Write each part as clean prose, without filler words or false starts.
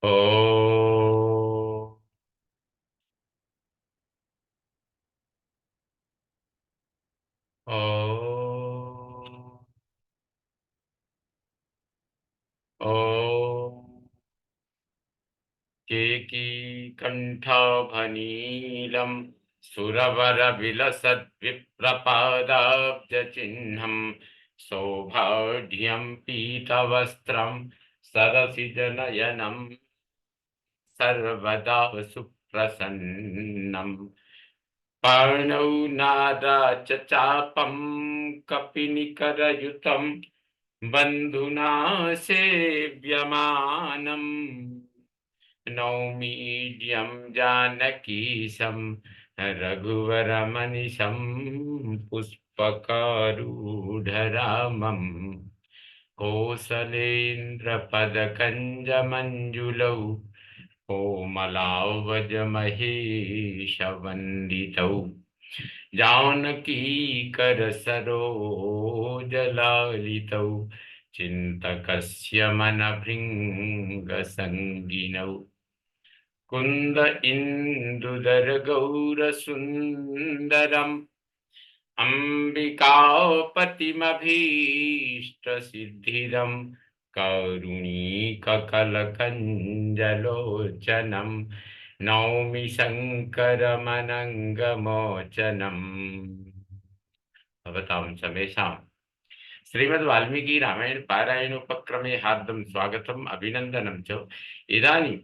ओ ओ ओ केकी कंठाभनीलम सुरवर विलसद् विप्रपादाब्जचिह्नं सौभाढ्यं पीतवस्त्रं सरसिजनयनं सर्वदा सुप्रसन्नम् पाणौ नादाचचापं कपिनिकरयुतं बन्धुना सेव्यमानम् नौमीड्यं जानकीशं रघुवरमनिशं पुष्पकारूढरामम् कोसलेन्द्रपदकञ्जमञ्जुलौ कोमलावजमहेशवन्दितौ जानकीकरसरोजलालितौ चिन्तकस्य मनभृङ्गसङ्गिनौ कुन्द इन्दुदर गौरसुन्दरम् अम्बिकापतिमभीष्टसिद्धिदं कारुणीककलकञ्जलोचनं नौमि शङ्करमनङ्गमोचनम् भवतां समेषां श्रीमद् वाल्मीकि रामायण पारायण उपक्रमे हार्दं स्वागतम् अभिनन्दनं च। इदानीं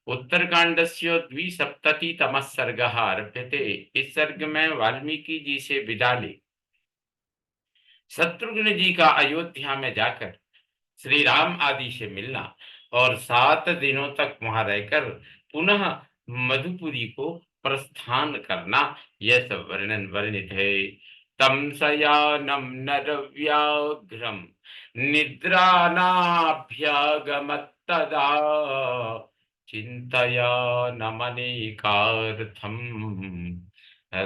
उत्तरकांडस्य द्विसप्ततितमः सर्गः आरभ्यते। इस सर्ग में वाल्मीकि जी से विदा ले शत्रुघ्न जी का अयोध्या में जाकर श्री राम आदि से मिलना और 7 दिनों तक वहां रहकर पुनः मधुपुरी को प्रस्थान करना, यह सब वर्णन वर्णित है। तम शयानम नरव्याघ्रम निद्रानाभ्यागमत्तदा चिंतया नमनेकार्थम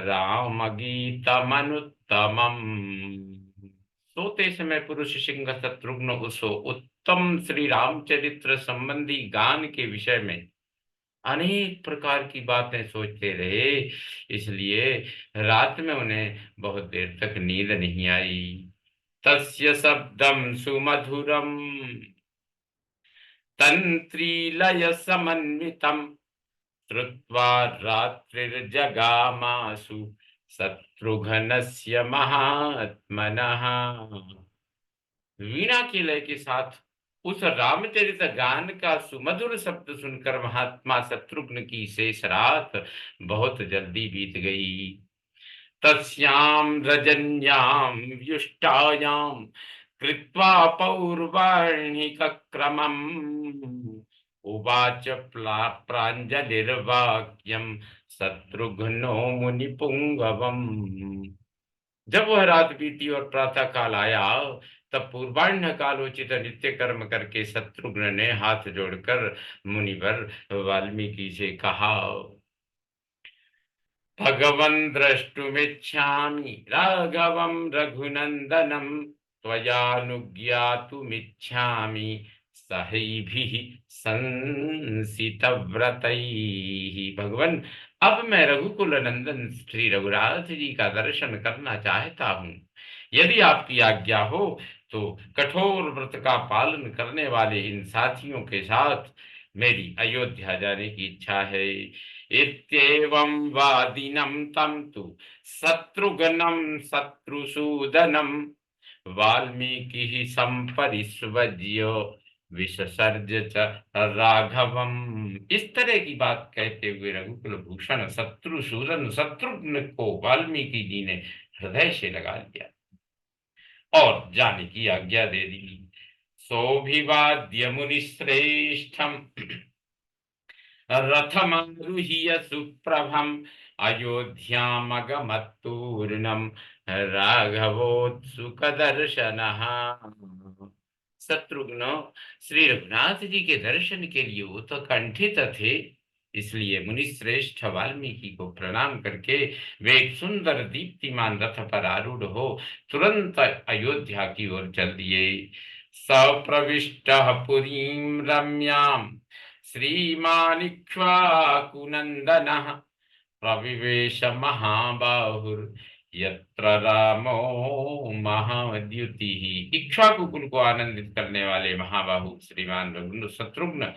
राम गीतमनुत्तमम्। सोते समय पुरुष सिंह शत्रुघ्न उस उत्तम श्री रामचरित्र संबंधी गान के विषय में अनेक प्रकार की बातें सोचते रहे, इसलिए रात में उन्हें बहुत देर तक नींद नहीं आई। तस्य शब्दम सुमधुरम तंत्रीलय समन्वितम श्रुत्वा रात्रिर्जगामासु शत्रुघ्नस्य महात्मनः। वीणा के लय के साथ उस रामचरित गान का सुमधुर शब्द सुनकर महात्मा शत्रुघ्न की शेष रात बहुत जल्दी बीत गई। तस्यां रजन्यां व्युष्टायां कृत्वा पौर्वाणिक क्रमम् उवाच प्राञ्जलिर्वाक्यं शत्रुघ्नो मुनिपुंगवम्। जब वह रात बीती और प्रातः काल आया, तब पूर्वाह्न कालोचित नित्य कर्म करके शत्रुघ्न ने हाथ जोड़कर मुनिवर वाल्मीकि से कहा, भगवन् द्रष्टुमिच्छामि राघवं रघुनंदनम त्वयानुज्ञातुमिच्छामि सहैभिः संसितव्रतैः। भगवान, अब मैं रघुकुल नंदन श्री रघुनाथ जी का दर्शन करना चाहता हूँ। यदि आपकी आज्ञा हो तो कठोर व्रत का पालन करने वाले इन साथियों के साथ मेरी अयोध्या जाने की इच्छा है। इत्येवं वादिनं तं तु शत्रुघ्नं शत्रुसूदनं वाल्मीकिः संपरिष्वज्य विससर्ज च राघवम। इस तरह की बात कहते हुए रघुकुल भूषण शत्रुसूदन शत्रुघ्न को वाल्मीकि जी ने हृदय से लगा लिया और जाने की आज्ञा दे दी। सोभिवाद्य मुनिश्रेष्ठम रथमारुह्य सुप्रभम अयोध्यामगमत्तूर्णम राघवोत्सुकदर्शनः। शत्रुघ्न श्री रघुनाथ जी के दर्शन के लिए उत्कंठित थे, इसलिए मुनिश्रेष्ठ वाल्मीकि को प्रणाम करके वे एक सुंदर दीप्तिमान रथ पर आरूढ़ हो तुरंत अयोध्या की ओर चल दिए। सप्रविष्टः पुरीं रम्यां श्रीमानिक्ष्वाकुनन्दनः प्रविवेश महाबाहुर यत्र रामो महाद्युतिः। इक्ष्वाकु कुल को आनंदित करने वाले महाबाहु श्रीमान रघुन शत्रुघ्न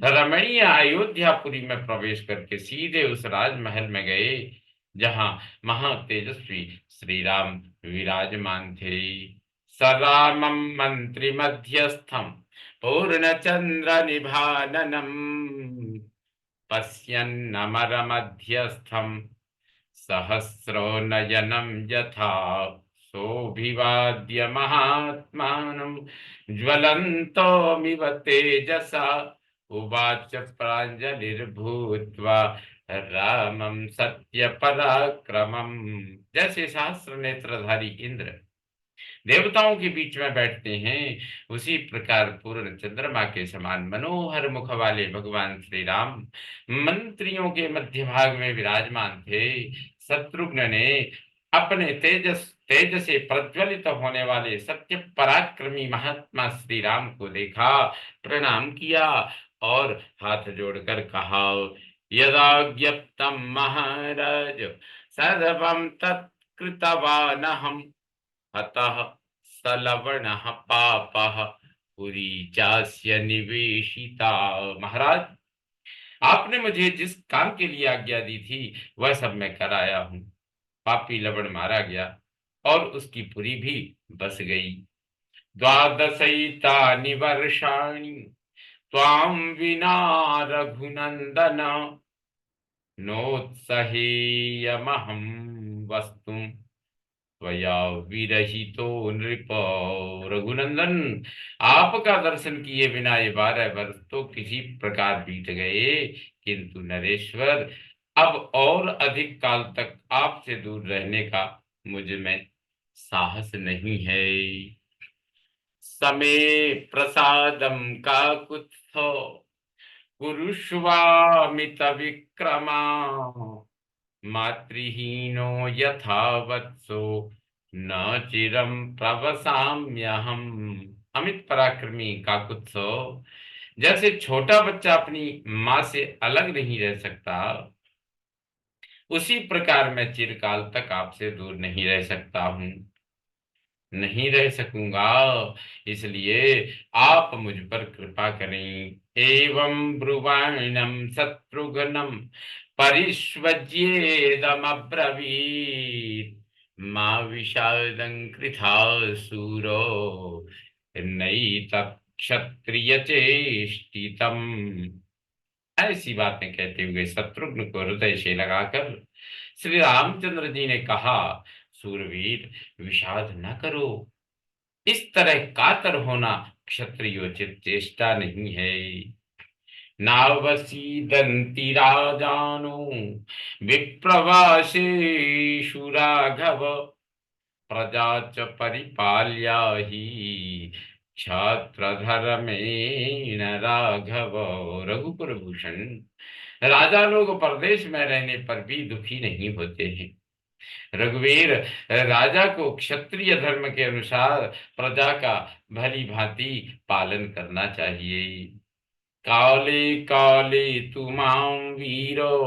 रमणीय अयोध्यापुरी में प्रवेश करके सीधे उस राजमहल में गए जहां महातेजस्वी श्री राम विराजमान थे। सरामं मंत्री मध्यस्थम पूर्ण चंद्र निभाननम पश्यन्नमरमध्यस्थं सहस्रो नयनं यथा सोऽभिवाद्य महात्मानं ज्वलन्तोमिव तेजसा उवाच प्राञ्जलिर्भूत्वा रामं सत्यपराक्रमम्। जैसे सहस्र नेत्रधारी इंद्र देवताओं के बीच में बैठते हैं, उसी प्रकार पूर्ण चंद्रमा के समान मनोहर मुख वाले भगवान श्री राम मंत्रियों के मध्य भाग में विराजमान थे। शत्रुघ्न ने अपने तेज से प्रज्वलित होने वाले सत्य पराक्रमी महात्मा श्री राम को देखा, प्रणाम किया और हाथ जोड़कर कहा, यदा ज्ञप्तम महाराज सर्वं तत्कृतवानहम् अतः सलवणः पापः पुरी चास्य निवेशिता। महाराज, आपने मुझे जिस काम के लिए आज्ञा दी थी वह सब मैं कराया हूँ। पापी लवण मारा गया और उसकी पुरी भी बस गई। द्वादशैतानि वर्षाणि त्वां विना रघुनंदन नोत्सहेयमहं वस्तुं त्वया विरहितो नृप। रघुनंदन, आपका दर्शन किए बिना ये 12 वर्ष तो किसी प्रकार बीत गए, किंतु नरेश्वर अब और अधिक काल तक आपसे दूर रहने का मुझ में साहस नहीं है। समे प्रसादम काकुत्स्थो कुरुष्वामित विक्रमा मातृहीनो यथा वत्सो न चिरम प्रवसाम्यहम। अमित पराक्रमी काकुत्सो, जैसे छोटा बच्चा अपनी माँ से अलग नहीं रह सकता, उसी प्रकार मैं चिरकाल तक आपसे दूर नहीं रह सकता हूँ, नहीं रह सकूंगा। इसलिए आप मुझ पर कृपा करें। एवं ब्रुवाणम शत्रुघ्नम परिष्वज्येदमब्रवीत् मां विषादं कृथा सूरो नैतत्क्षत्रिय चेष्टितम्। ऐसी बातें कहते हुए शत्रुघ्न को हृदय से लगाकर श्री रामचंद्र जी ने कहा, सूरवीर, विषाद न करो। इस तरह कातर होना क्षत्रियोचित चेष्टा नहीं है। नावसीदन्ति राजानो विप्रवासेषु राघव प्रजा च परिपाल्या ही क्षात्रधर्मेण राघव। रघुकुल भूषण, राजा लोग परदेश में रहने पर भी दुखी नहीं होते हैं। रघुवीर, राजा को क्षत्रिय धर्म के अनुसार प्रजा का भली भांति पालन करना चाहिए। काले काले तुमां वीरो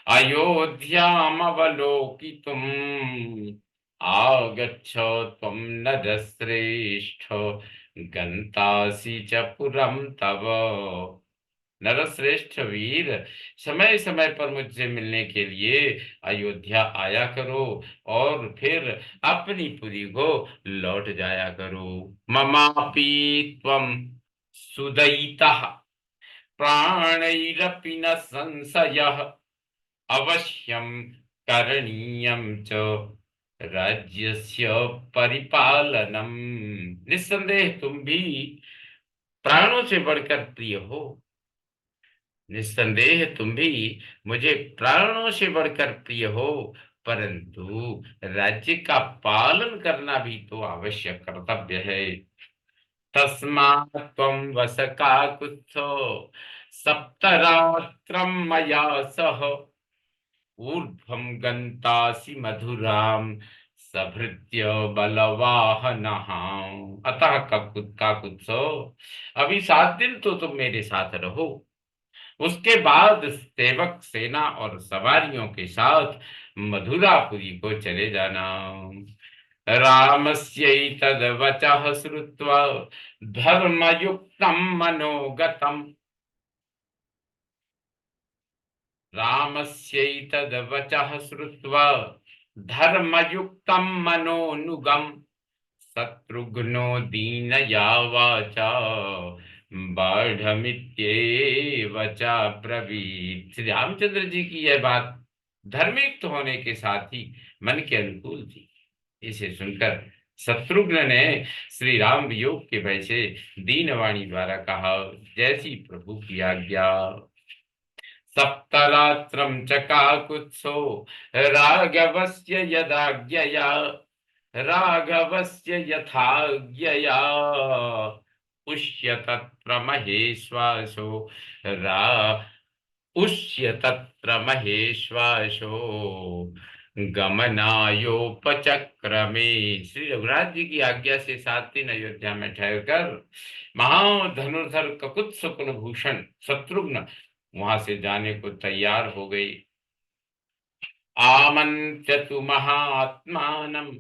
अयोध्यामवलोकितुम् आगच्छ त्वं नरश्रेष्ठ गन्तासि च पुरं तव। नरश्रेष्ठ वीर, समय समय पर मुझसे मिलने के लिए अयोध्या आया करो और फिर अपनी पुरी को लौट जाया करो। ममापि त्वं सुदयितः प्राणैरपि न संशयः अवश्यं करणीयं च राज्यस्य परिपालनम। निस्संदेह तुम भी प्राणों से बढ़कर प्रिय हो। निस्संदेह तुम भी मुझे प्राणों से बढ़कर प्रिय हो, परंतु राज्य का पालन करना भी तो आवश्यक कर्तव्य है। तस्मात् त्वं वस काकुत्स्थो सप्तरात्रं मया सह ऊर्ध्वं गन्तासि मधुरां सभृत्य बलवाहनः। अतः काकुत्सो, अभी 7 दिन तो तुम मेरे साथ रहो, उसके बाद सेवक सेना और सवारियों के साथ मधुरापुरी को चले जाना। रामस्यैतद्वचः श्रुत्वा धर्मयुक्तं मनोगतम्। रामस्यैतद्वचः श्रुत्वा धर्मयुक्तं मनोनुगम् शत्रुघ्नो दीनया वाचा बाढ़मित्येव च ब्रवीत। श्री रामचंद्र जी की यह बात धर्मयुक्त होने के साथ ही मन के अनुकूल थी। इसे सुनकर शत्रुघ्न ने श्री राम वियोग के भय से दीनवाणी द्वारा कहा, जैसी प्रभु की आज्ञा। सप्तरात्रं च काकुत्सो राघवस्य यदाज्ञया राघवस्य यथाज्ञया उष्य तत्र महेश्वासो रा उष्य तत्र महेश्वासो गमनायोपचक्रमे। श्री रघुनाथ जी की आज्ञा से 7 दिन अयोध्या में ठहरकर महाधनुर्धर ककुत्स कुलभूषण शत्रुघ्न वहां से जाने को तैयार हो गई। आमन्त्यतु महात्मानं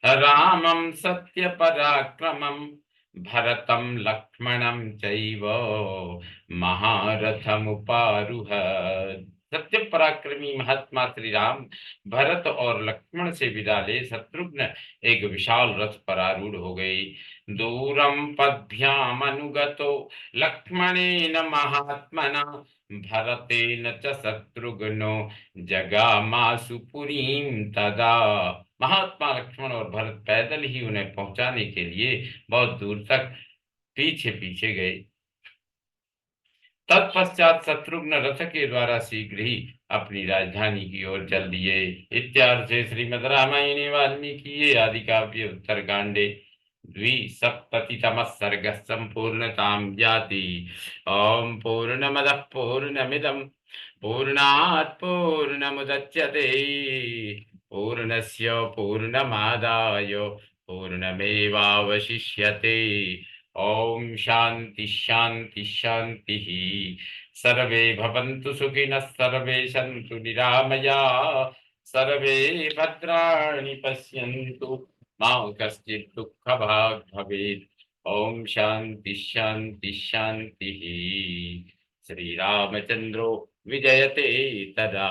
रामं सत्य पराक्रमं भरतं लक्ष्मणं चैव महारथमुपारुह। सत्य पराक्रमी महात्मा श्री राम भरत और लक्ष्मण से विदा ले शत्रुघ्न एक विशाल रथ पर आरूढ़ हो गए। दूरम पद्भ्याम अनुगतो लक्ष्मणेन महात्मना भरतेन च शत्रुघ्नो जगामासु पुरीं तदा। महात्मा लक्ष्मण और भरत पैदल ही उन्हें पहुंचाने के लिए बहुत दूर तक पीछे पीछे गए। तत्पश्चात शत्रुघ्न रथ के द्वारा शीघ्र ही अपनी राजधानी की ओर चल दिए। इत्यार्थे श्रीमद् रामायणे वाल्मीकि आदि काव्ये उत्तरकांडे द्विसप्ततितमः सर्गः सम्पूर्णतां याति। ओम पूर्णमदः पूर्णमिदं पूर्णात् पूर्णमुदच्यते पूर्णस्य पूर्णमादाय पूर्णमेवावशिष्यते। ओम शांति शांति शांति। सर्वे भवन्तु सुखिनः सर्वे सन्तु निरामया सर्वे भद्राणि पश्यन्तु मा कश्चित् दुःखभाग् भवेत्। ओम शांति शांति शांति। श्री रामचंद्रो विजयते तदा।